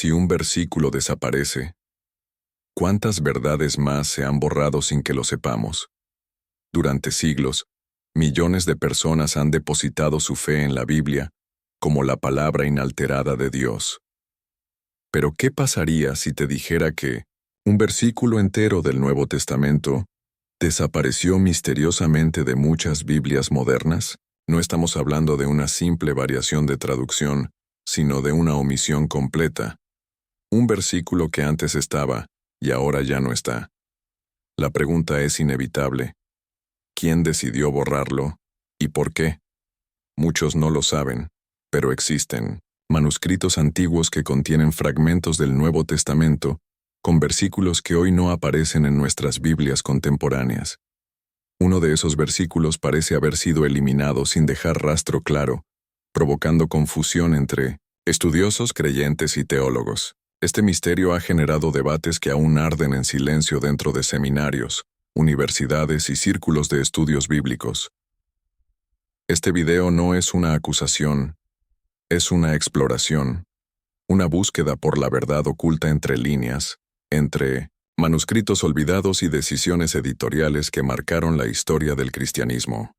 Si un versículo desaparece, ¿cuántas verdades más se han borrado sin que lo sepamos? Durante siglos, millones de personas han depositado su fe en la Biblia como la palabra inalterada de Dios. Pero ¿qué pasaría si te dijera que un versículo entero del Nuevo Testamento desapareció misteriosamente de muchas Biblias modernas? No estamos hablando de una simple variación de traducción, sino de una omisión completa. Un versículo que antes estaba y ahora ya no está. La pregunta es inevitable. ¿Quién decidió borrarlo y por qué? Muchos no lo saben, pero existen manuscritos antiguos que contienen fragmentos del Nuevo Testamento con versículos que hoy no aparecen en nuestras Biblias contemporáneas. Uno de esos versículos parece haber sido eliminado sin dejar rastro claro, provocando confusión entre estudiosos, creyentes y teólogos. Este misterio ha generado debates que aún arden en silencio dentro de seminarios, universidades y círculos de estudios bíblicos. Este video no es una acusación, es una exploración, una búsqueda por la verdad oculta entre líneas, entre manuscritos olvidados y decisiones editoriales que marcaron la historia del cristianismo.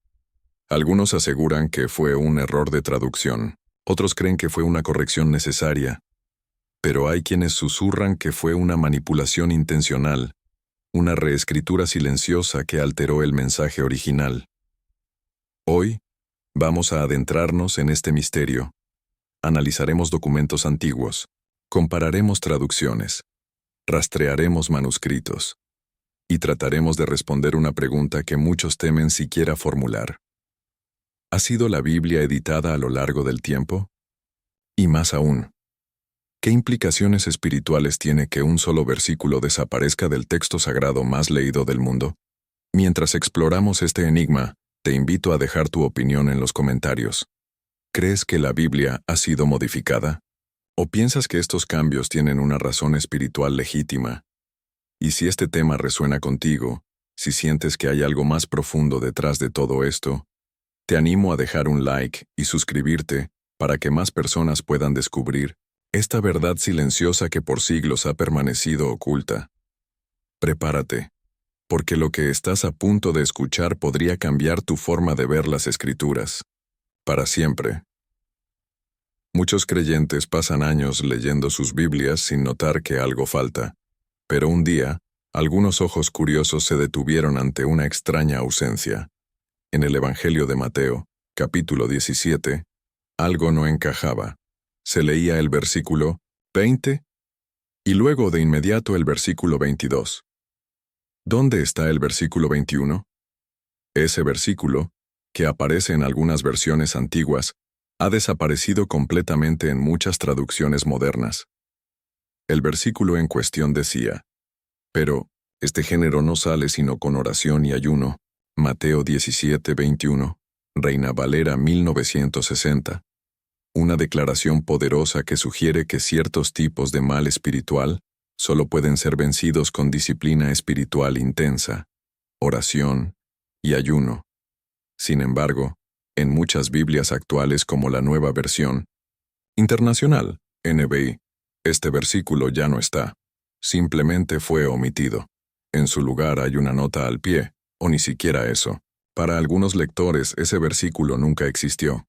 Algunos aseguran que fue un error de traducción, otros creen que fue una corrección necesaria, pero hay quienes susurran que fue una manipulación intencional, una reescritura silenciosa que alteró el mensaje original. Hoy, vamos a adentrarnos en este misterio. Analizaremos documentos antiguos, compararemos traducciones, rastrearemos manuscritos y trataremos de responder una pregunta que muchos temen siquiera formular. ¿Ha sido la Biblia editada a lo largo del tiempo? Y más aún, ¿qué implicaciones espirituales tiene que un solo versículo desaparezca del texto sagrado más leído del mundo? Mientras exploramos este enigma, te invito a dejar tu opinión en los comentarios. ¿Crees que la Biblia ha sido modificada? ¿O piensas que estos cambios tienen una razón espiritual legítima? Y si este tema resuena contigo, si sientes que hay algo más profundo detrás de todo esto, te animo a dejar un like y suscribirte para que más personas puedan descubrir esta verdad silenciosa que por siglos ha permanecido oculta. Prepárate, porque lo que estás a punto de escuchar podría cambiar tu forma de ver las Escrituras. Para siempre. Muchos creyentes pasan años leyendo sus Biblias sin notar que algo falta, pero un día, algunos ojos curiosos se detuvieron ante una extraña ausencia. En el Evangelio de Mateo, capítulo 17, algo no encajaba. Se leía el versículo 20 y luego de inmediato el versículo 22. ¿Dónde está el versículo 21? Ese versículo, que aparece en algunas versiones antiguas, ha desaparecido completamente en muchas traducciones modernas. El versículo en cuestión decía, pero este género no sale sino con oración y ayuno. Mateo 17:21, Reina Valera 1960. Una declaración poderosa que sugiere que ciertos tipos de mal espiritual solo pueden ser vencidos con disciplina espiritual intensa, oración y ayuno. Sin embargo, en muchas Biblias actuales como la Nueva Versión Internacional, NBI, este versículo ya no está. Simplemente fue omitido. En su lugar hay una nota al pie, o ni siquiera eso. Para algunos lectores ese versículo nunca existió.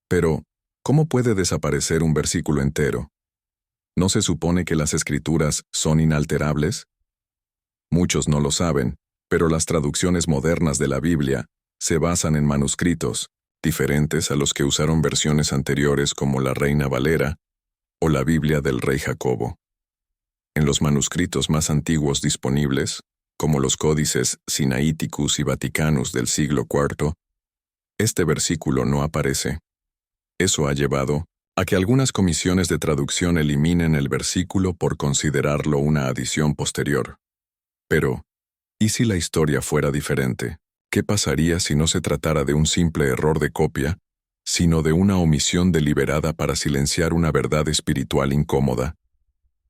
Pero, ¿cómo puede desaparecer un versículo entero? ¿No se supone que las Escrituras son inalterables? Muchos no lo saben, pero las traducciones modernas de la Biblia se basan en manuscritos, diferentes a los que usaron versiones anteriores como la Reina Valera o la Biblia del Rey Jacobo. En los manuscritos más antiguos disponibles, como los códices Sinaiticus y Vaticanus del siglo IV, este versículo no aparece. Eso ha llevado a que algunas comisiones de traducción eliminen el versículo por considerarlo una adición posterior. Pero, ¿y si la historia fuera diferente? ¿Qué pasaría si no se tratara de un simple error de copia, sino de una omisión deliberada para silenciar una verdad espiritual incómoda?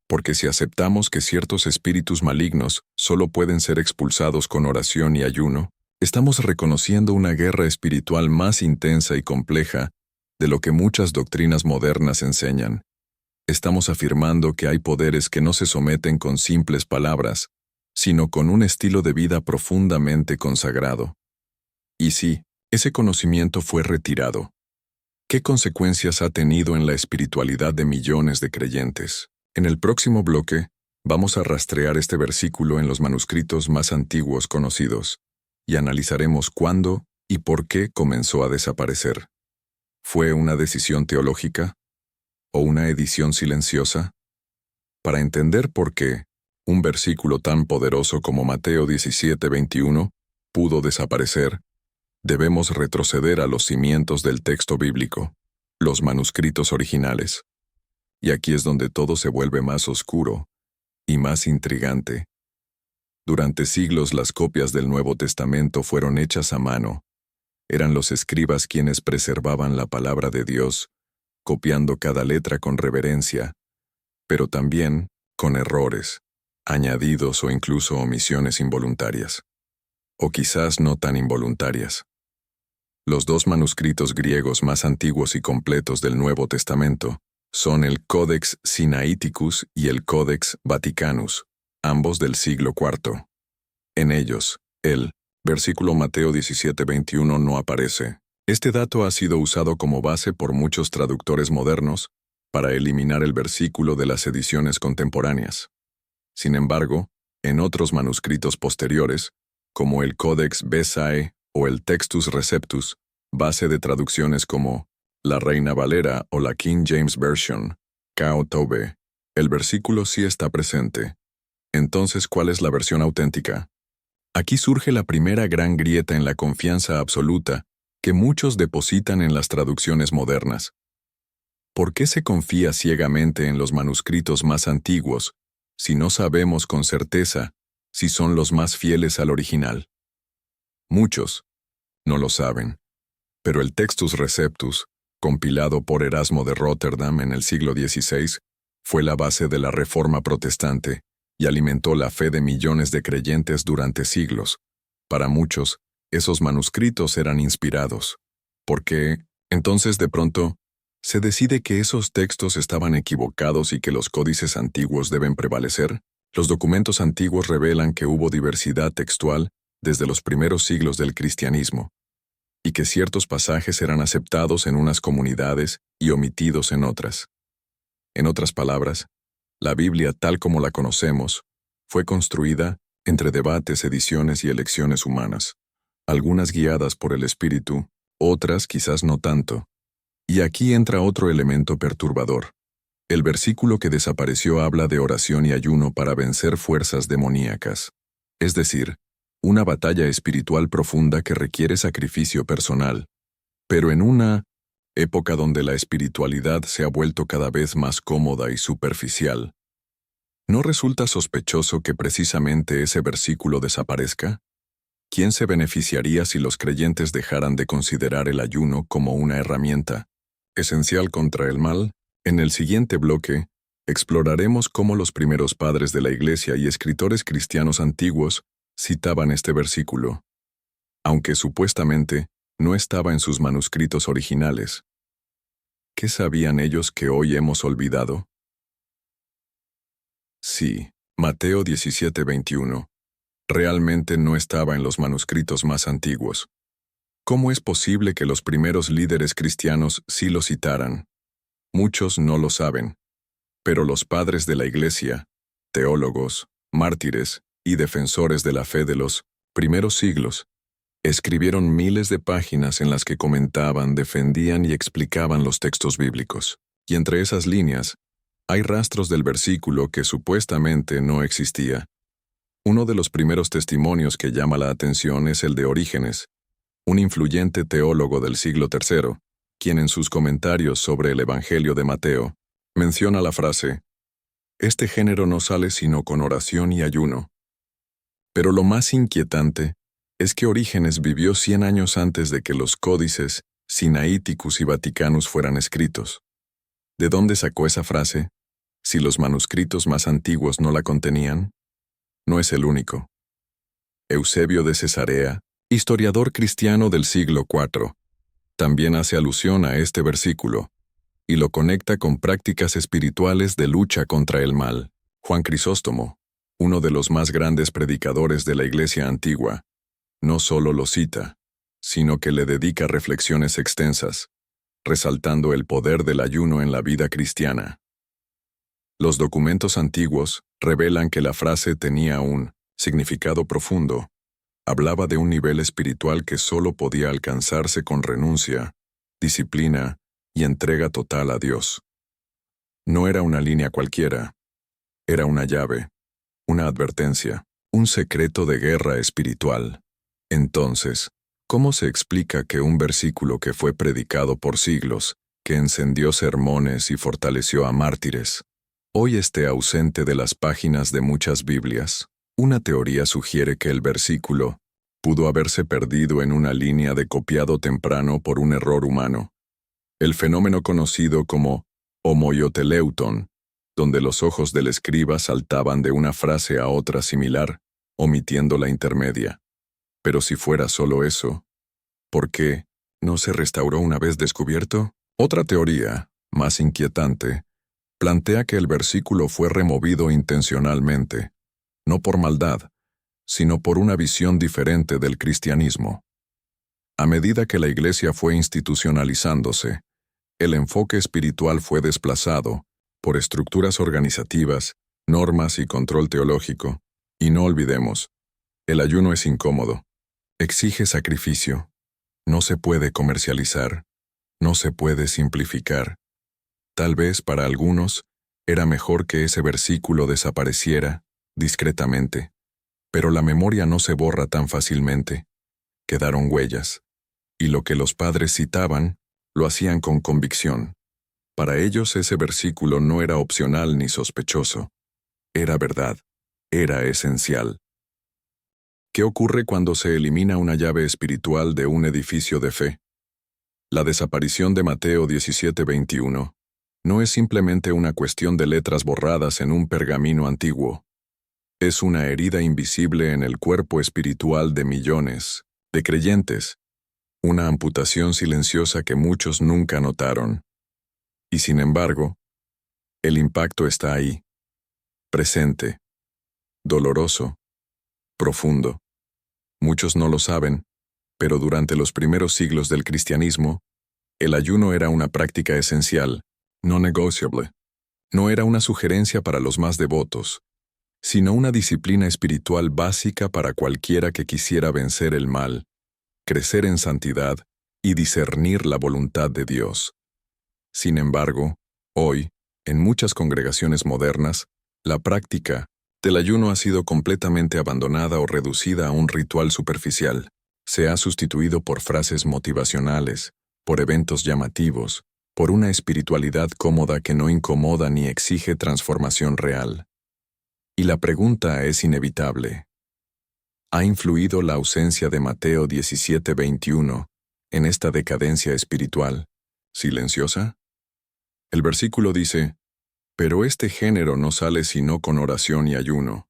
Porque si aceptamos que ciertos espíritus malignos solo pueden ser expulsados con oración y ayuno, estamos reconociendo una guerra espiritual más intensa y compleja de lo que muchas doctrinas modernas enseñan. Estamos afirmando que hay poderes que no se someten con simples palabras, sino con un estilo de vida profundamente consagrado. Y sí, ese conocimiento fue retirado. ¿Qué consecuencias ha tenido en la espiritualidad de millones de creyentes? En el próximo bloque, vamos a rastrear este versículo en los manuscritos más antiguos conocidos, y analizaremos cuándo y por qué comenzó a desaparecer. ¿Fue una decisión teológica? ¿O una edición silenciosa? Para entender por qué un versículo tan poderoso como Mateo 17:21 pudo desaparecer, debemos retroceder a los cimientos del texto bíblico, los manuscritos originales. Y aquí es donde todo se vuelve más oscuro y más intrigante. Durante siglos las copias del Nuevo Testamento fueron hechas a mano. Eran los escribas quienes preservaban la palabra de Dios, copiando cada letra con reverencia, pero también con errores, añadidos o incluso omisiones involuntarias. O quizás no tan involuntarias. Los dos manuscritos griegos más antiguos y completos del Nuevo Testamento son el Codex Sinaiticus y el Codex Vaticanus, ambos del siglo IV. En ellos, el versículo Mateo 17:21 no aparece. Este dato ha sido usado como base por muchos traductores modernos para eliminar el versículo de las ediciones contemporáneas. Sin embargo, en otros manuscritos posteriores, como el Codex Bezae o el Textus Receptus, base de traducciones como la Reina Valera o la King James Version, Cao Tobe, el versículo sí está presente. Entonces, ¿cuál es la versión auténtica? Aquí surge la primera gran grieta en la confianza absoluta que muchos depositan en las traducciones modernas. ¿Por qué se confía ciegamente en los manuscritos más antiguos si no sabemos con certeza si son los más fieles al original? Muchos no lo saben, pero el Textus Receptus, compilado por Erasmo de Róterdam en el siglo XVI, fue la base de la Reforma protestante y alimentó la fe de millones de creyentes durante siglos. Para muchos, esos manuscritos eran inspirados. ¿Por qué, entonces, de pronto, se decide que esos textos estaban equivocados y que los códices antiguos deben prevalecer? Los documentos antiguos revelan que hubo diversidad textual desde los primeros siglos del cristianismo, y que ciertos pasajes eran aceptados en unas comunidades y omitidos en otras. En otras palabras, la Biblia tal como la conocemos fue construida entre debates, ediciones y elecciones humanas, algunas guiadas por el Espíritu, otras quizás no tanto. Y aquí entra otro elemento perturbador. El versículo que desapareció habla de oración y ayuno para vencer fuerzas demoníacas, es decir, una batalla espiritual profunda que requiere sacrificio personal, pero en una época donde la espiritualidad se ha vuelto cada vez más cómoda y superficial. ¿No resulta sospechoso que precisamente ese versículo desaparezca? ¿Quién se beneficiaría si los creyentes dejaran de considerar el ayuno como una herramienta esencial contra el mal? En el siguiente bloque, exploraremos cómo los primeros padres de la Iglesia y escritores cristianos antiguos citaban este versículo, aunque supuestamente no estaba en sus manuscritos originales. ¿Qué sabían ellos que hoy hemos olvidado? Sí, Mateo 17:21 realmente no estaba en los manuscritos más antiguos. ¿Cómo es posible que los primeros líderes cristianos sí lo citaran? Muchos no lo saben, pero los padres de la Iglesia, teólogos, mártires y defensores de la fe de los primeros siglos, escribieron miles de páginas en las que comentaban, defendían y explicaban los textos bíblicos. Y entre esas líneas, hay rastros del versículo que supuestamente no existía. Uno de los primeros testimonios que llama la atención es el de Orígenes, un influyente teólogo del siglo III, quien en sus comentarios sobre el Evangelio de Mateo, menciona la frase, «Este género no sale sino con oración y ayuno». Pero lo más inquietante es que Orígenes vivió 100 años antes de que los códices Sinaiticus y Vaticanus fueran escritos. ¿De dónde sacó esa frase? Si los manuscritos más antiguos no la contenían, no es el único. Eusebio de Cesarea, historiador cristiano del siglo IV, también hace alusión a este versículo. y lo conecta con prácticas espirituales de lucha contra el mal. Juan Crisóstomo, uno de los más grandes predicadores de la Iglesia antigua, no solo lo cita, sino que le dedica reflexiones extensas, resaltando el poder del ayuno en la vida cristiana. Los documentos antiguos revelan que la frase tenía un significado profundo. Hablaba de un nivel espiritual que solo podía alcanzarse con renuncia, disciplina y entrega total a Dios. No era una línea cualquiera, era una llave, una advertencia, un secreto de guerra espiritual. Entonces, ¿cómo se explica que un versículo que fue predicado por siglos, que encendió sermones y fortaleció a mártires, hoy esté ausente de las páginas de muchas Biblias? Una teoría sugiere que el versículo pudo haberse perdido en una línea de copiado temprano por un error humano. El fenómeno conocido como homoioteleuton, donde los ojos del escriba saltaban de una frase a otra similar, omitiendo la intermedia. Pero si fuera solo eso, ¿por qué no se restauró una vez descubierto? Otra teoría, más inquietante, plantea que el versículo fue removido intencionalmente, no por maldad, sino por una visión diferente del cristianismo. A medida que la Iglesia fue institucionalizándose, el enfoque espiritual fue desplazado por estructuras organizativas, normas y control teológico. Y no olvidemos, el ayuno es incómodo, exige sacrificio, no se puede comercializar, no se puede simplificar. Tal vez para algunos era mejor que ese versículo desapareciera discretamente, pero la memoria no se borra tan fácilmente. Quedaron huellas, y lo que los padres citaban, lo hacían con convicción. Para ellos ese versículo no era opcional ni sospechoso. Era verdad, era esencial. ¿Qué ocurre cuando se elimina una llave espiritual de un edificio de fe? La desaparición de Mateo 17:21 no es simplemente una cuestión de letras borradas en un pergamino antiguo. Es una herida invisible en el cuerpo espiritual de millones de creyentes, una amputación silenciosa que muchos nunca notaron. Y sin embargo, el impacto está ahí, presente, doloroso, profundo. Muchos no lo saben, pero durante los primeros siglos del cristianismo, el ayuno era una práctica esencial, no negociable. No era una sugerencia para los más devotos, sino una disciplina espiritual básica para cualquiera que quisiera vencer el mal, crecer en santidad y discernir la voluntad de Dios. Sin embargo, hoy, en muchas congregaciones modernas, la práctica del ayuno ha sido completamente abandonada o reducida a un ritual superficial. Se ha sustituido por frases motivacionales, por eventos llamativos, por una espiritualidad cómoda que no incomoda ni exige transformación real. Y la pregunta es inevitable. ¿Ha influido la ausencia de Mateo 17:21 en esta decadencia espiritual, silenciosa? El versículo dice, «Pero este género no sale sino con oración y ayuno»,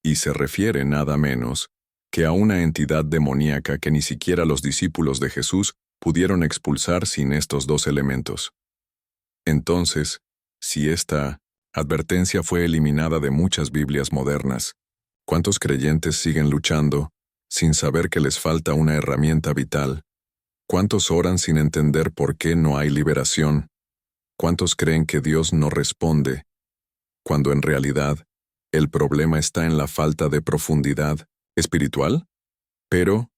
y se refiere nada menos que a una entidad demoníaca que ni siquiera los discípulos de Jesús pudieron expulsar sin estos dos elementos. Entonces, si esta advertencia fue eliminada de muchas Biblias modernas, ¿cuántos creyentes siguen luchando sin saber que les falta una herramienta vital? ¿Cuántos oran sin entender por qué no hay liberación? ¿Cuántos creen que Dios no responde, cuando en realidad el problema está en la falta de profundidad espiritual? Pero,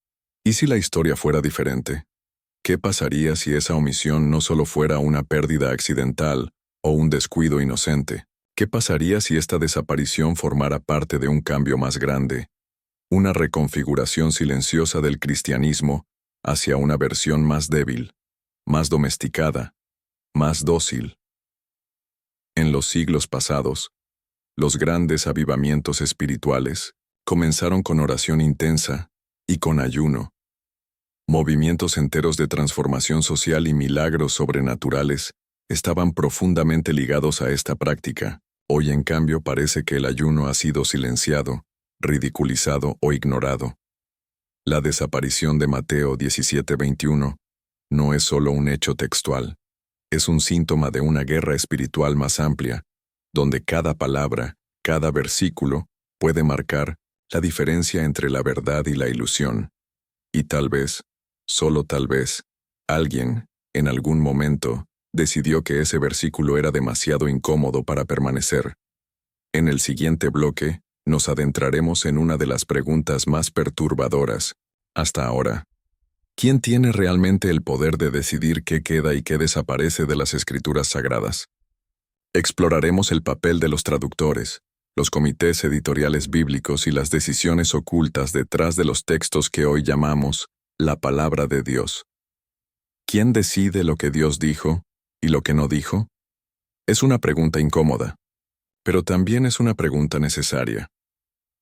¿y si la historia fuera diferente? ¿Qué pasaría si esa omisión no solo fuera una pérdida accidental o un descuido inocente? ¿Qué pasaría si esta desaparición formara parte de un cambio más grande, una reconfiguración silenciosa del cristianismo hacia una versión más débil, más domesticada, más dócil? En los siglos pasados, los grandes avivamientos espirituales comenzaron con oración intensa y con ayuno. Movimientos enteros de transformación social y milagros sobrenaturales estaban profundamente ligados a esta práctica. Hoy, en cambio, parece que el ayuno ha sido silenciado, ridiculizado o ignorado. La desaparición de Mateo 17:21 no es solo un hecho textual, Es un síntoma de una guerra espiritual más amplia, donde cada palabra, cada versículo, puede marcar la diferencia entre la verdad y la ilusión. Y tal vez, solo tal vez, alguien, en algún momento, decidió que ese versículo era demasiado incómodo para permanecer. En el siguiente bloque, nos adentraremos en una de las preguntas más perturbadoras, hasta ahora. ¿Quién tiene realmente el poder de decidir qué queda y qué desaparece de las escrituras sagradas? Exploraremos el papel de los traductores, los comités editoriales bíblicos y las decisiones ocultas detrás de los textos que hoy llamamos la palabra de Dios. ¿Quién decide lo que Dios dijo y lo que no dijo? Es una pregunta incómoda, pero también es una pregunta necesaria.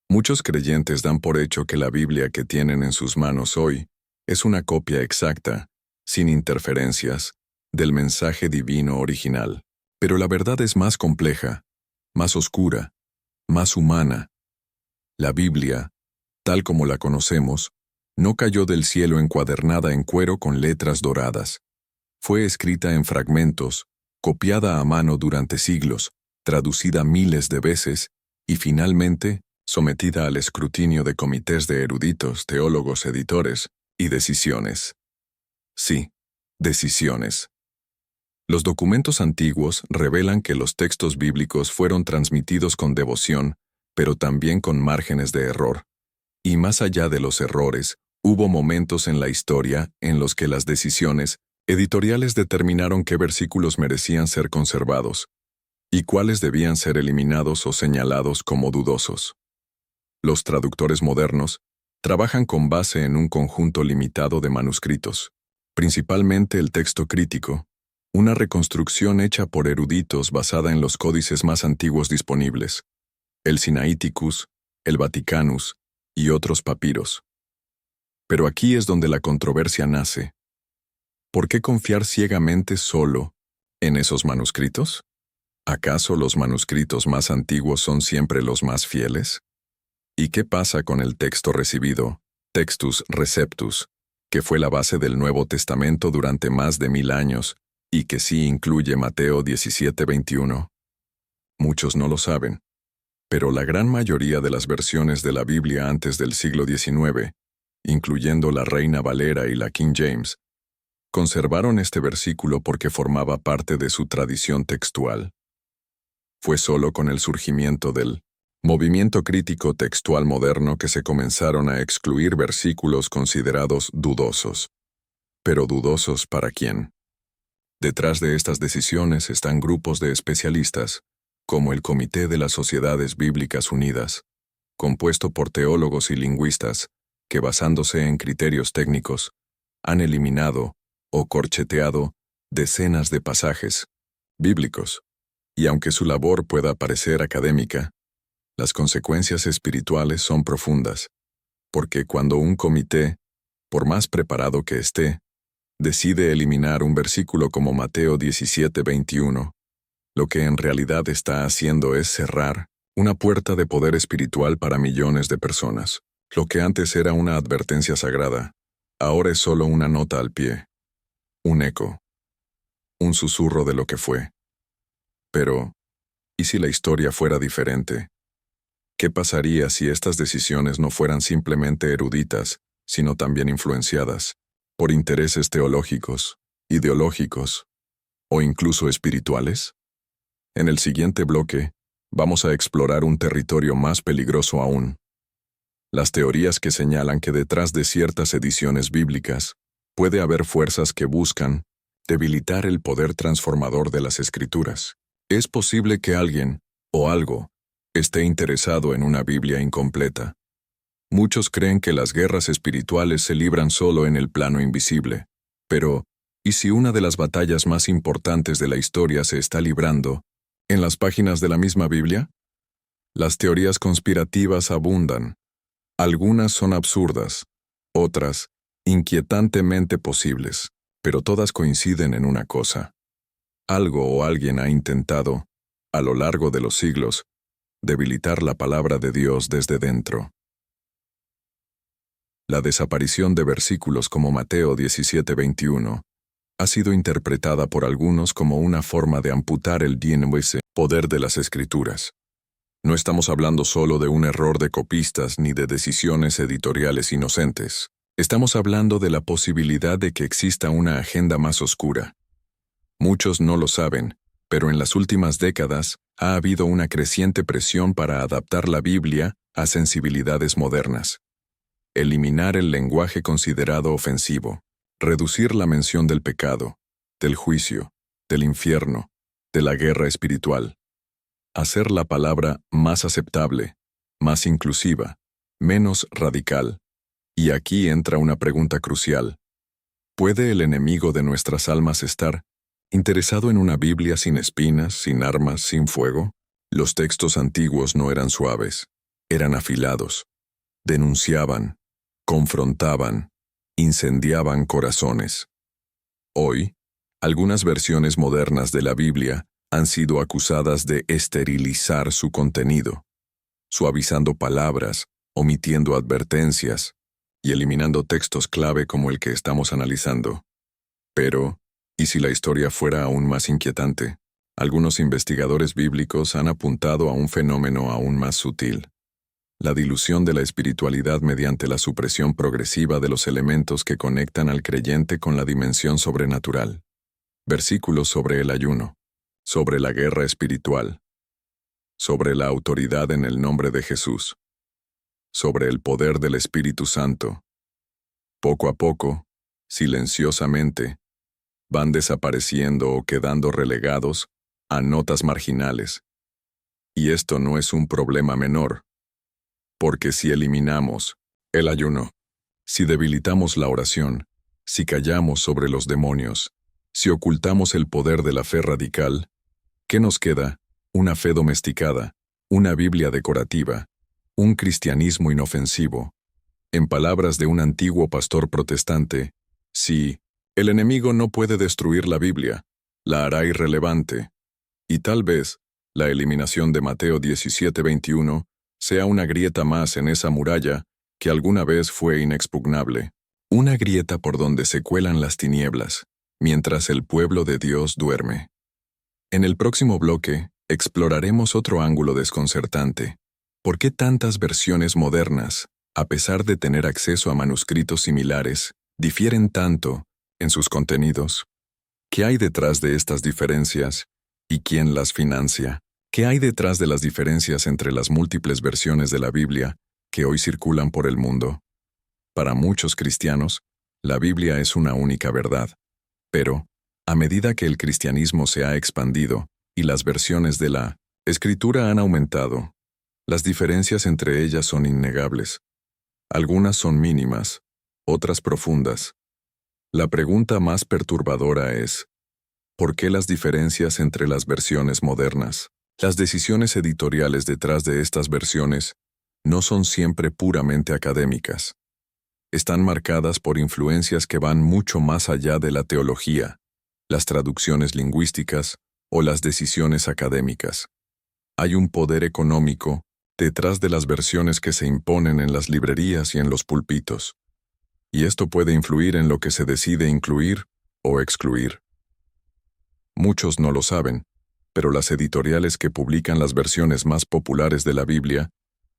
Muchos creyentes dan por hecho que la Biblia que tienen en sus manos hoy es una copia exacta, sin interferencias, del mensaje divino original. Pero la verdad es más compleja, más oscura, más humana. La Biblia, tal como la conocemos, no cayó del cielo encuadernada en cuero con letras doradas. Fue escrita en fragmentos, copiada a mano durante siglos, traducida miles de veces y finalmente sometida al escrutinio de comités de eruditos, teólogos, editores y decisiones. Sí, decisiones. Los documentos antiguos revelan que los textos bíblicos fueron transmitidos con devoción, pero también con márgenes de error. Y más allá de los errores, hubo momentos en la historia en los que las decisiones editoriales determinaron qué versículos merecían ser conservados y cuáles debían ser eliminados o señalados como dudosos. Los traductores modernos trabajan con base en un conjunto limitado de manuscritos, principalmente el texto crítico, una reconstrucción hecha por eruditos basada en los códices más antiguos disponibles, el Sinaiticus, el Vaticanus y otros papiros. Pero aquí es donde la controversia nace. ¿Por qué confiar ciegamente solo en esos manuscritos? ¿Acaso los manuscritos más antiguos son siempre los más fieles? ¿Y qué pasa con el texto recibido, Textus Receptus, que fue la base del Nuevo Testamento durante más de 1000 años y que sí incluye Mateo 17:21? Muchos no lo saben, pero la gran mayoría de las versiones de la Biblia antes del siglo XIX, incluyendo la Reina Valera y la King James, conservaron este versículo porque formaba parte de su tradición textual. Fue solo con el surgimiento del movimiento crítico textual moderno que se comenzaron a excluir versículos considerados dudosos. ¿Pero dudosos para quién? Detrás de estas decisiones están grupos de especialistas, como el Comité de las Sociedades Bíblicas Unidas, compuesto por teólogos y lingüistas, que basándose en criterios técnicos, han eliminado o corcheteado decenas de pasajes bíblicos. Y aunque su labor pueda parecer académica, las consecuencias espirituales son profundas, porque cuando un comité, por más preparado que esté, decide eliminar un versículo como Mateo 17:21, lo que en realidad está haciendo es cerrar una puerta de poder espiritual para millones de personas. Lo que antes era una advertencia sagrada, ahora es solo una nota al pie, un eco, un susurro de lo que fue. Pero, ¿y si la historia fuera diferente? ¿Qué pasaría si estas decisiones no fueran simplemente eruditas, sino también influenciadas por intereses teológicos, ideológicos o incluso espirituales? En el siguiente bloque, vamos a explorar un territorio más peligroso aún: las teorías que señalan que detrás de ciertas ediciones bíblicas puede haber fuerzas que buscan debilitar el poder transformador de las Escrituras. Es posible que alguien, o algo, esté interesado en una Biblia incompleta. Muchos creen que las guerras espirituales se libran solo en el plano invisible. Pero, ¿y si una de las batallas más importantes de la historia se está librando en las páginas de la misma Biblia? Las teorías conspirativas abundan. Algunas son absurdas, otras inquietantemente posibles, pero todas coinciden en una cosa. Algo o alguien ha intentado, a lo largo de los siglos, debilitar la palabra de Dios desde dentro. La desaparición de versículos como Mateo 17:21 ha sido interpretada por algunos como una forma de amputar el DNS poder de las Escrituras. No estamos hablando solo de un error de copistas ni de decisiones editoriales inocentes. Estamos hablando de la posibilidad de que exista una agenda más oscura. Muchos no lo saben, pero en las últimas décadas ha habido una creciente presión para adaptar la Biblia a sensibilidades modernas. Eliminar el lenguaje considerado ofensivo, reducir la mención del pecado, del juicio, del infierno, de la guerra espiritual. Hacer la palabra más aceptable, más inclusiva, menos radical. Y aquí entra una pregunta crucial. ¿Puede el enemigo de nuestras almas estar interesado en una Biblia sin espinas, sin armas, sin fuego? Los textos antiguos no eran suaves, eran afilados. Denunciaban, confrontaban, incendiaban corazones. Hoy, algunas versiones modernas de la Biblia han sido acusadas de esterilizar su contenido, suavizando palabras, omitiendo advertencias y eliminando textos clave como el que estamos analizando. Pero, ¿y si la historia fuera aún más inquietante? Algunos investigadores bíblicos han apuntado a un fenómeno aún más sutil: la dilución de la espiritualidad mediante la supresión progresiva de los elementos que conectan al creyente con la dimensión sobrenatural. Versículos sobre el ayuno, sobre la guerra espiritual, sobre la autoridad en el nombre de Jesús, sobre el poder del Espíritu Santo. Poco a poco, silenciosamente, van desapareciendo o quedando relegados a notas marginales. Y esto no es un problema menor, porque si eliminamos el ayuno, si debilitamos la oración, si callamos sobre los demonios, si ocultamos el poder de la fe radical, ¿qué nos queda? Una fe domesticada, una Biblia decorativa, un cristianismo inofensivo. En palabras de un antiguo pastor protestante, si el enemigo no puede destruir la Biblia, la hará irrelevante. Y tal vez la eliminación de Mateo 17:21 sea una grieta más en esa muralla que alguna vez fue inexpugnable. Una grieta por donde se cuelan las tinieblas, mientras el pueblo de Dios duerme. En el próximo bloque, exploraremos otro ángulo desconcertante. ¿Por qué tantas versiones modernas, a pesar de tener acceso a manuscritos similares, difieren tanto en sus contenidos? ¿Qué hay detrás de estas diferencias? ¿Y quién las financia? ¿Qué hay detrás de las diferencias entre las múltiples versiones de la Biblia que hoy circulan por el mundo? Para muchos cristianos, la Biblia es una única verdad. Pero, a medida que el cristianismo se ha expandido y las versiones de la Escritura han aumentado, las diferencias entre ellas son innegables. Algunas son mínimas, otras profundas. La pregunta más perturbadora es: ¿por qué las diferencias entre las versiones modernas? Las decisiones editoriales detrás de estas versiones no son siempre puramente académicas. Están marcadas por influencias que van mucho más allá de la teología, las traducciones lingüísticas o las decisiones académicas. Hay un poder económico detrás de las versiones que se imponen en las librerías y en los púlpitos. Y esto puede influir en lo que se decide incluir o excluir. Muchos no lo saben, pero las editoriales que publican las versiones más populares de la Biblia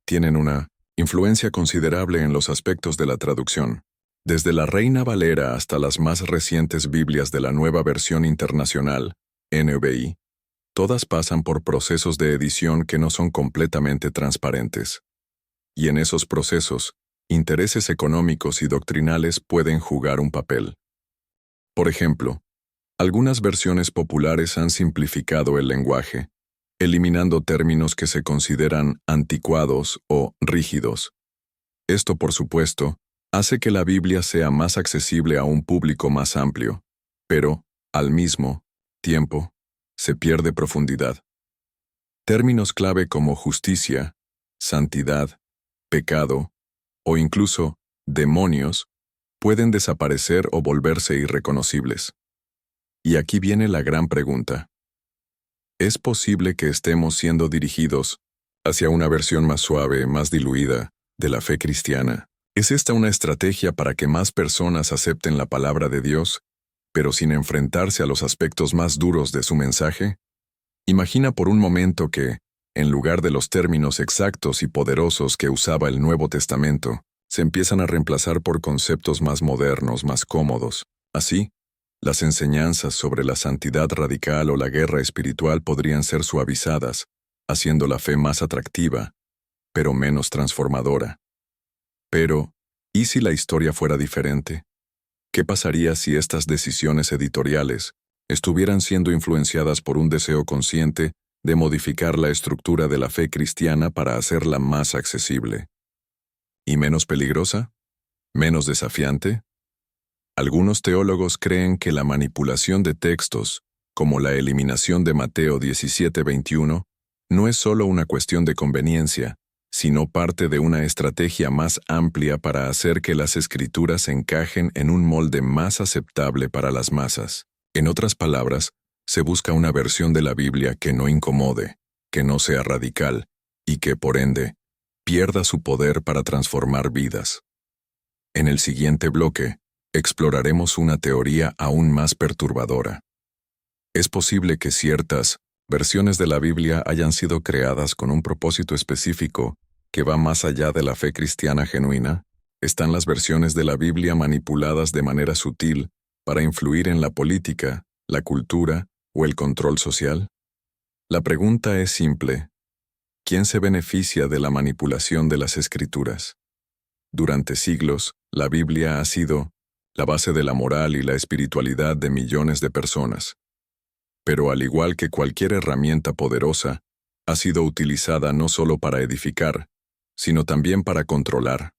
tienen una influencia considerable en los aspectos de la traducción. Desde la Reina Valera hasta las más recientes Biblias de la Nueva Versión Internacional, NVI, todas pasan por procesos de edición que no son completamente transparentes. Y en esos procesos, intereses económicos y doctrinales pueden jugar un papel. Por ejemplo, algunas versiones populares han simplificado el lenguaje, eliminando términos que se consideran anticuados o rígidos. Esto, por supuesto, hace que la Biblia sea más accesible a un público más amplio, pero, al mismo tiempo, se pierde profundidad. Términos clave como justicia, santidad, pecado, o incluso demonios, pueden desaparecer o volverse irreconocibles. Y aquí viene la gran pregunta. ¿Es posible que estemos siendo dirigidos hacia una versión más suave, más diluida, de la fe cristiana? ¿Es esta una estrategia para que más personas acepten la palabra de Dios, pero sin enfrentarse a los aspectos más duros de su mensaje? Imagina por un momento que, en lugar de los términos exactos y poderosos que usaba el Nuevo Testamento, se empiezan a reemplazar por conceptos más modernos, más cómodos. Así, las enseñanzas sobre la santidad radical o la guerra espiritual podrían ser suavizadas, haciendo la fe más atractiva, pero menos transformadora. Pero, ¿y si la historia fuera diferente? ¿Qué pasaría si estas decisiones editoriales estuvieran siendo influenciadas por un deseo consciente de modificar la estructura de la fe cristiana para hacerla más accesible? ¿Y menos peligrosa? ¿Menos desafiante? Algunos teólogos creen que la manipulación de textos, como la eliminación de Mateo 17:21, no es solo una cuestión de conveniencia, sino parte de una estrategia más amplia para hacer que las escrituras encajen en un molde más aceptable para las masas. En otras palabras, se busca una versión de la Biblia que no incomode, que no sea radical, y que, por ende, pierda su poder para transformar vidas. En el siguiente bloque, exploraremos una teoría aún más perturbadora. Es posible que ciertas versiones de la Biblia hayan sido creadas con un propósito específico que va más allá de la fe cristiana genuina. ¿Están las versiones de la Biblia manipuladas de manera sutil para influir en la política, la cultura o el control social? La pregunta es simple. ¿Quién se beneficia de la manipulación de las Escrituras? Durante siglos, la Biblia ha sido la base de la moral y la espiritualidad de millones de personas. Pero al igual que cualquier herramienta poderosa, ha sido utilizada no solo para edificar, sino también para controlar.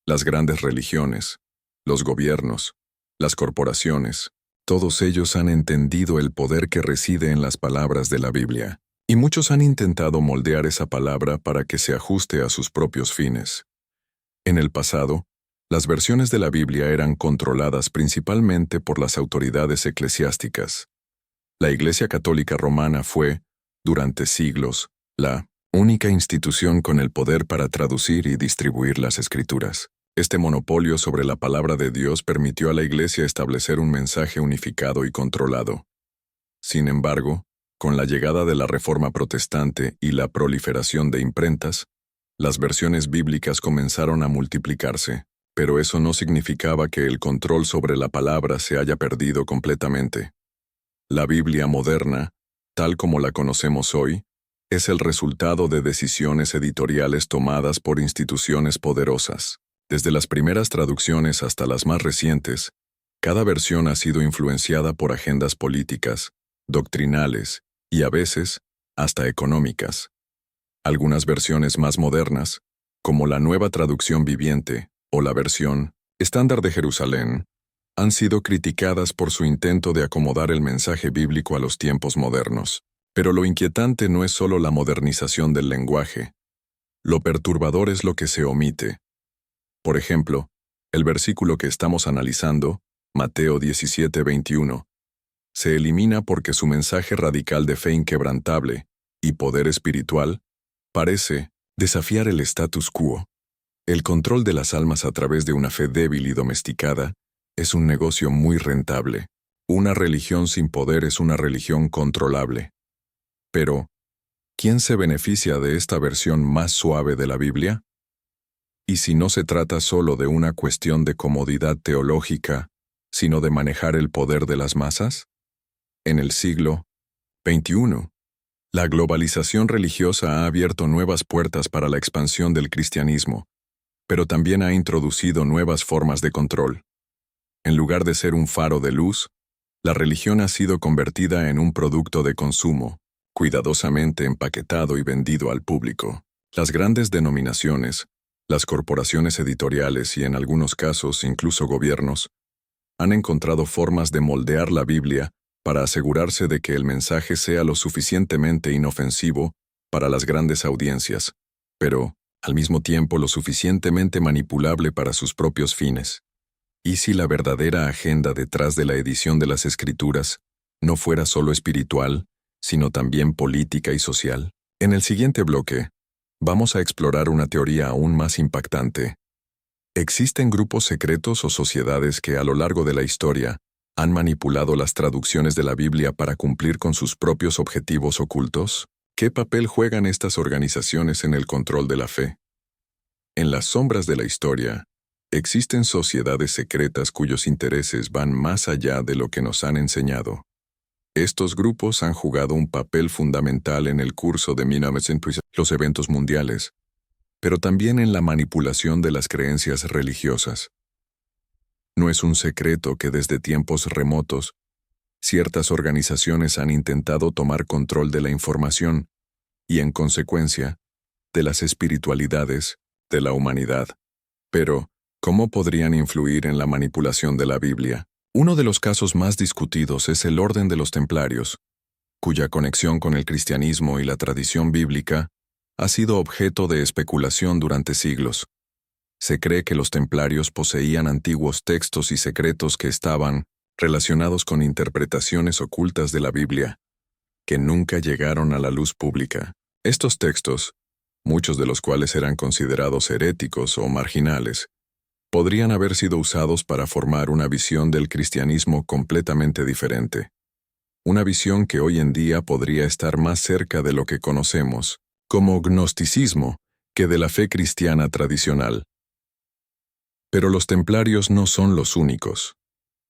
Las grandes religiones, los gobiernos, las corporaciones, todos ellos han entendido el poder que reside en las palabras de la Biblia, y muchos han intentado moldear esa palabra para que se ajuste a sus propios fines. En el pasado, las versiones de la Biblia eran controladas principalmente por las autoridades eclesiásticas. La Iglesia Católica Romana fue, durante siglos, la única institución con el poder para traducir y distribuir las Escrituras. Este monopolio sobre la palabra de Dios permitió a la Iglesia establecer un mensaje unificado y controlado. Sin embargo, con la llegada de la Reforma Protestante y la proliferación de imprentas, las versiones bíblicas comenzaron a multiplicarse, pero eso no significaba que el control sobre la palabra se haya perdido completamente. La Biblia moderna, tal como la conocemos hoy, es el resultado de decisiones editoriales tomadas por instituciones poderosas. Desde las primeras traducciones hasta las más recientes, cada versión ha sido influenciada por agendas políticas, doctrinales y a veces hasta económicas. Algunas versiones más modernas, como la Nueva Traducción Viviente o la versión Estándar de Jerusalén, han sido criticadas por su intento de acomodar el mensaje bíblico a los tiempos modernos. Pero lo inquietante no es solo la modernización del lenguaje. Lo perturbador es lo que se omite. Por ejemplo, el versículo que estamos analizando, Mateo 17:21, se elimina porque su mensaje radical de fe inquebrantable y poder espiritual parece desafiar el status quo. El control de las almas a través de una fe débil y domesticada es un negocio muy rentable. Una religión sin poder es una religión controlable. Pero, ¿quién se beneficia de esta versión más suave de la Biblia? ¿Y si no se trata solo de una cuestión de comodidad teológica, sino de manejar el poder de las masas? En el siglo XXI, la globalización religiosa ha abierto nuevas puertas para la expansión del cristianismo, pero también ha introducido nuevas formas de control. En lugar de ser un faro de luz, la religión ha sido convertida en un producto de consumo, cuidadosamente empaquetado y vendido al público. Las grandes denominaciones, las corporaciones editoriales y en algunos casos incluso gobiernos, han encontrado formas de moldear la Biblia para asegurarse de que el mensaje sea lo suficientemente inofensivo para las grandes audiencias, pero, al mismo tiempo, lo suficientemente manipulable para sus propios fines. ¿Y si la verdadera agenda detrás de la edición de las Escrituras no fuera solo espiritual, sino también política y social? En el siguiente bloque, vamos a explorar una teoría aún más impactante. ¿Existen grupos secretos o sociedades que a lo largo de la historia ¿Han manipulado las traducciones de la Biblia para cumplir con sus propios objetivos ocultos? ¿Qué papel juegan estas organizaciones en el control de la fe? En las sombras de la historia, existen sociedades secretas cuyos intereses van más allá de lo que nos han enseñado. Estos grupos han jugado un papel fundamental en el curso de 1900, los eventos mundiales, pero también en la manipulación de las creencias religiosas. No es un secreto que desde tiempos remotos, ciertas organizaciones han intentado tomar control de la información y, en consecuencia, de las espiritualidades de la humanidad. Pero, ¿cómo podrían influir en la manipulación de la Biblia? Uno de los casos más discutidos es el Orden de los Templarios, cuya conexión con el cristianismo y la tradición bíblica ha sido objeto de especulación durante siglos. Se cree que los templarios poseían antiguos textos y secretos que estaban relacionados con interpretaciones ocultas de la Biblia, que nunca llegaron a la luz pública. Estos textos, muchos de los cuales eran considerados heréticos o marginales, podrían haber sido usados para formar una visión del cristianismo completamente diferente. Una visión que hoy en día podría estar más cerca de lo que conocemos como gnosticismo que de la fe cristiana tradicional. Pero los templarios no son los únicos.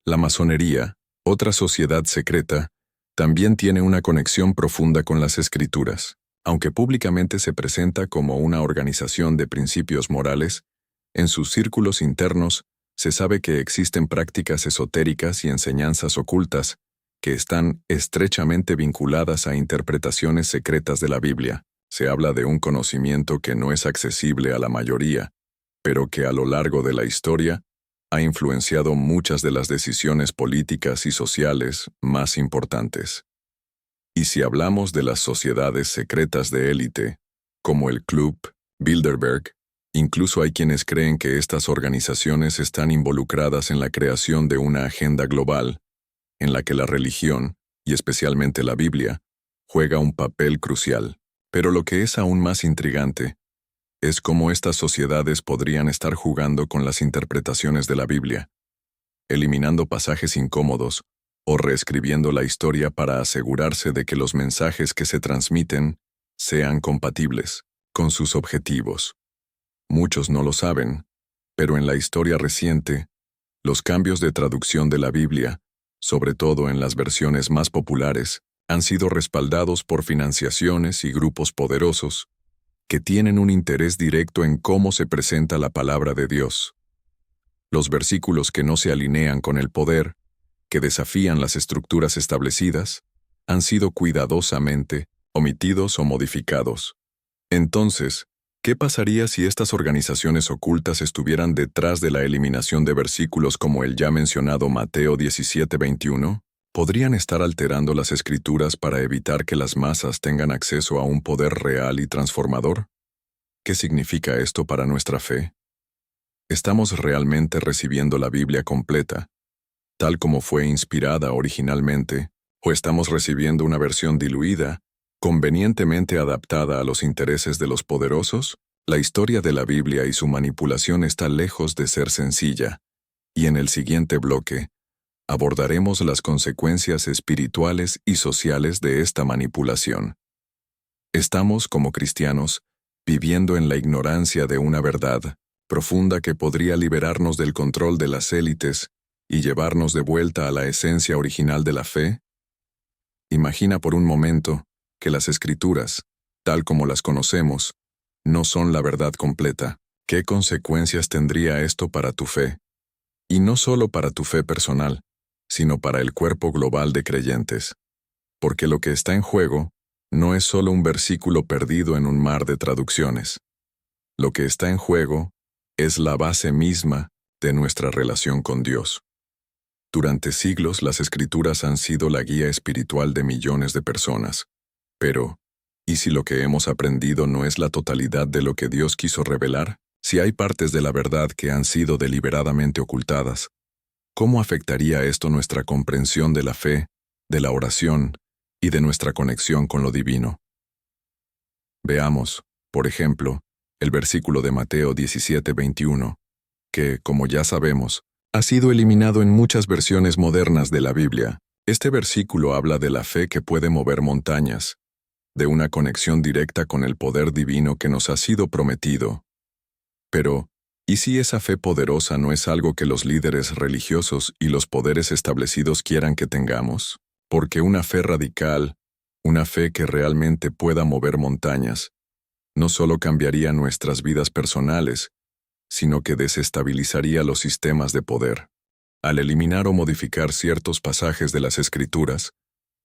La masonería, otra sociedad secreta, también tiene una conexión profunda con las escrituras. Aunque públicamente se presenta como una organización de principios morales, en sus círculos internos se sabe que existen prácticas esotéricas y enseñanzas ocultas que están estrechamente vinculadas a interpretaciones secretas de la Biblia. Se habla de un conocimiento que no es accesible a la mayoría, pero que a lo largo de la historia ha influenciado muchas de las decisiones políticas y sociales más importantes. Y si hablamos de las sociedades secretas de élite, como el Club Bilderberg, incluso hay quienes creen que estas organizaciones están involucradas en la creación de una agenda global, en la que la religión, y especialmente la Biblia, juega un papel crucial. Pero lo que es aún más intrigante es cómo estas sociedades podrían estar jugando con las interpretaciones de la Biblia, eliminando pasajes incómodos o reescribiendo la historia para asegurarse de que los mensajes que se transmiten sean compatibles con sus objetivos. Muchos no lo saben, pero en la historia reciente, los cambios de traducción de la Biblia, sobre todo en las versiones más populares, han sido respaldados por financiaciones y grupos poderosos que tienen un interés directo en cómo se presenta la palabra de Dios. Los versículos que no se alinean con el poder, que desafían las estructuras establecidas, han sido cuidadosamente omitidos o modificados. Entonces, ¿qué pasaría si estas organizaciones ocultas estuvieran detrás de la eliminación de versículos como el ya mencionado Mateo 17:21? ¿Podrían estar alterando las escrituras para evitar que las masas tengan acceso a un poder real y transformador? ¿Qué significa esto para nuestra fe? ¿Estamos realmente recibiendo la Biblia completa, tal como fue inspirada originalmente, o estamos recibiendo una versión diluida, convenientemente adaptada a los intereses de los poderosos? La historia de la Biblia y su manipulación está lejos de ser sencilla, y en el siguiente bloque, abordaremos las consecuencias espirituales y sociales de esta manipulación. Estamos, como cristianos, viviendo en la ignorancia de una verdad profunda que podría liberarnos del control de las élites y llevarnos de vuelta a la esencia original de la fe. Imagina por un momento que las Escrituras, tal como las conocemos, no son la verdad completa. ¿Qué consecuencias tendría esto para tu fe? Y no solo para tu fe personal, sino para el cuerpo global de creyentes. Porque lo que está en juego no es solo un versículo perdido en un mar de traducciones. Lo que está en juego es la base misma de nuestra relación con Dios. Durante siglos las Escrituras han sido la guía espiritual de millones de personas. Pero, ¿y si lo que hemos aprendido no es la totalidad de lo que Dios quiso revelar? Si hay partes de la verdad que han sido deliberadamente ocultadas, ¿cómo afectaría esto nuestra comprensión de la fe, de la oración y de nuestra conexión con lo divino? Veamos, por ejemplo, el versículo de Mateo 17:21, que, como ya sabemos, ha sido eliminado en muchas versiones modernas de la Biblia. Este versículo habla de la fe que puede mover montañas, de una conexión directa con el poder divino que nos ha sido prometido. Pero, ¿y si esa fe poderosa no es algo que los líderes religiosos y los poderes establecidos quieran que tengamos? Porque una fe radical, una fe que realmente pueda mover montañas, no solo cambiaría nuestras vidas personales, sino que desestabilizaría los sistemas de poder. Al eliminar o modificar ciertos pasajes de las Escrituras,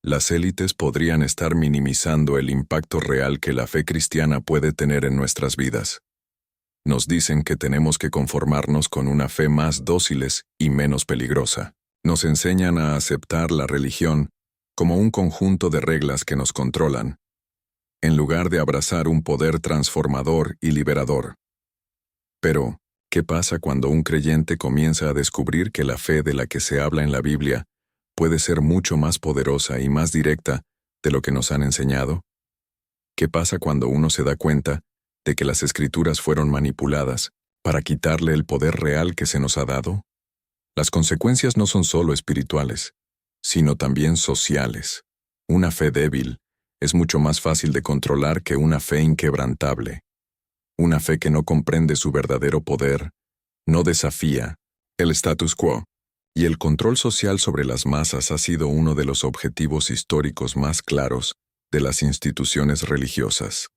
las élites podrían estar minimizando el impacto real que la fe cristiana puede tener en nuestras vidas. Nos dicen que tenemos que conformarnos con una fe más dóciles y menos peligrosa. Nos enseñan a aceptar la religión como un conjunto de reglas que nos controlan, en lugar de abrazar un poder transformador y liberador. Pero, ¿qué pasa cuando un creyente comienza a descubrir que la fe de la que se habla en la Biblia puede ser mucho más poderosa y más directa de lo que nos han enseñado? ¿Qué pasa cuando uno se da cuenta de que las Escrituras fueron manipuladas para quitarle el poder real que se nos ha dado? Las consecuencias no son solo espirituales, sino también sociales. Una fe débil es mucho más fácil de controlar que una fe inquebrantable. Una fe que no comprende su verdadero poder, no desafía el status quo, y el control social sobre las masas ha sido uno de los objetivos históricos más claros de las instituciones religiosas.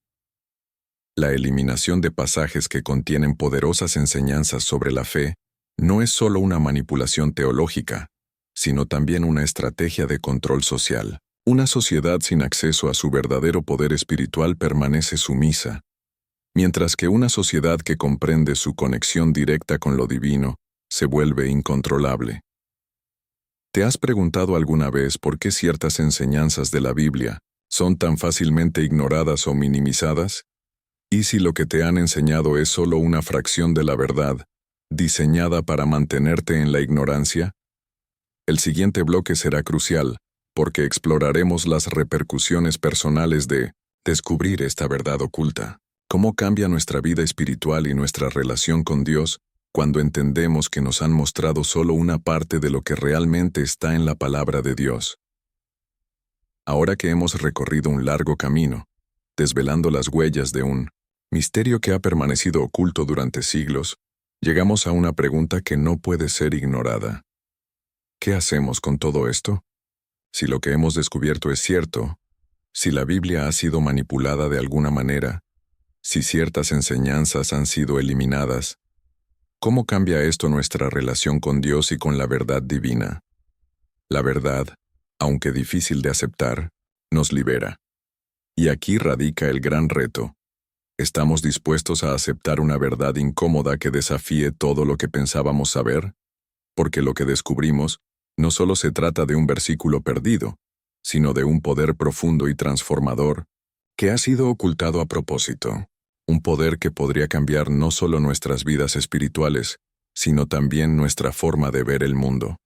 La eliminación de pasajes que contienen poderosas enseñanzas sobre la fe no es solo una manipulación teológica, sino también una estrategia de control social. Una sociedad sin acceso a su verdadero poder espiritual permanece sumisa, mientras que una sociedad que comprende su conexión directa con lo divino se vuelve incontrolable. ¿Te has preguntado alguna vez por qué ciertas enseñanzas de la Biblia son tan fácilmente ignoradas o minimizadas? ¿Y si lo que te han enseñado es solo una fracción de la verdad, diseñada para mantenerte en la ignorancia? El siguiente bloque será crucial, porque exploraremos las repercusiones personales de descubrir esta verdad oculta. ¿Cómo cambia nuestra vida espiritual y nuestra relación con Dios cuando entendemos que nos han mostrado solo una parte de lo que realmente está en la palabra de Dios? Ahora que hemos recorrido un largo camino, desvelando las huellas de un misterio que ha permanecido oculto durante siglos, llegamos a una pregunta que no puede ser ignorada. ¿Qué hacemos con todo esto? Si lo que hemos descubierto es cierto, si la Biblia ha sido manipulada de alguna manera, si ciertas enseñanzas han sido eliminadas, ¿cómo cambia esto nuestra relación con Dios y con la verdad divina? La verdad, aunque difícil de aceptar, nos libera. Y aquí radica el gran reto. ¿Estamos dispuestos a aceptar una verdad incómoda que desafíe todo lo que pensábamos saber? Porque lo que descubrimos no solo se trata de un versículo perdido, sino de un poder profundo y transformador que ha sido ocultado a propósito. Un poder que podría cambiar no solo nuestras vidas espirituales, sino también nuestra forma de ver el mundo.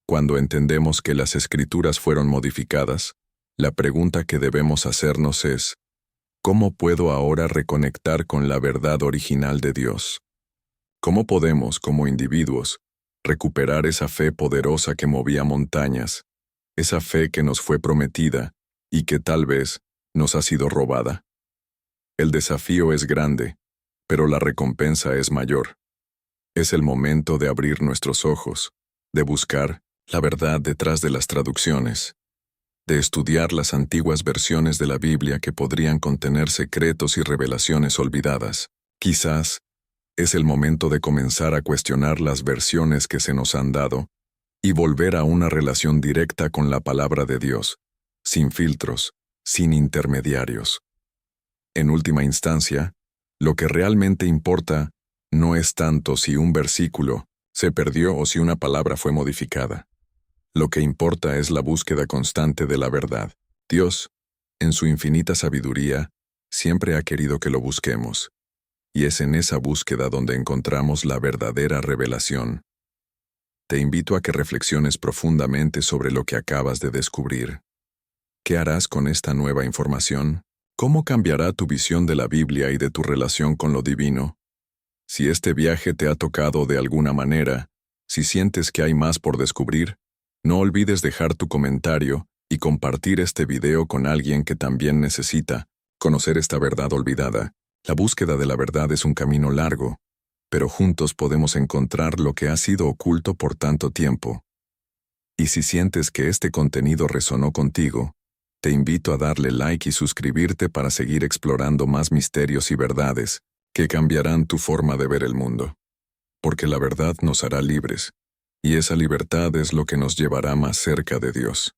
Cuando entendemos que las Escrituras fueron modificadas, la pregunta que debemos hacernos es, ¿cómo puedo ahora reconectar con la verdad original de Dios? ¿Cómo podemos, como individuos, recuperar esa fe poderosa que movía montañas, esa fe que nos fue prometida y que tal vez nos ha sido robada? El desafío es grande, pero la recompensa es mayor. Es el momento de abrir nuestros ojos, de buscar la verdad detrás de las traducciones, de estudiar las antiguas versiones de la Biblia que podrían contener secretos y revelaciones olvidadas. Quizás es el momento de comenzar a cuestionar las versiones que se nos han dado y volver a una relación directa con la palabra de Dios, sin filtros, sin intermediarios. En última instancia, lo que realmente importa no es tanto si un versículo se perdió o si una palabra fue modificada. Lo que importa es la búsqueda constante de la verdad. Dios, en su infinita sabiduría, siempre ha querido que lo busquemos, y es en esa búsqueda donde encontramos la verdadera revelación. Te invito a que reflexiones profundamente sobre lo que acabas de descubrir. ¿Qué harás con esta nueva información? ¿Cómo cambiará tu visión de la Biblia y de tu relación con lo divino? Si este viaje te ha tocado de alguna manera, Si sientes que hay más por descubrir, no olvides dejar tu comentario y compartir este video con alguien que también necesita conocer esta verdad olvidada. La búsqueda de la verdad es un camino largo, pero juntos podemos encontrar lo que ha sido oculto por tanto tiempo. Y si sientes que este contenido resonó contigo, te invito a darle like y suscribirte para seguir explorando más misterios y verdades que cambiarán tu forma de ver el mundo. Porque la verdad nos hará libres, y esa libertad es lo que nos llevará más cerca de Dios.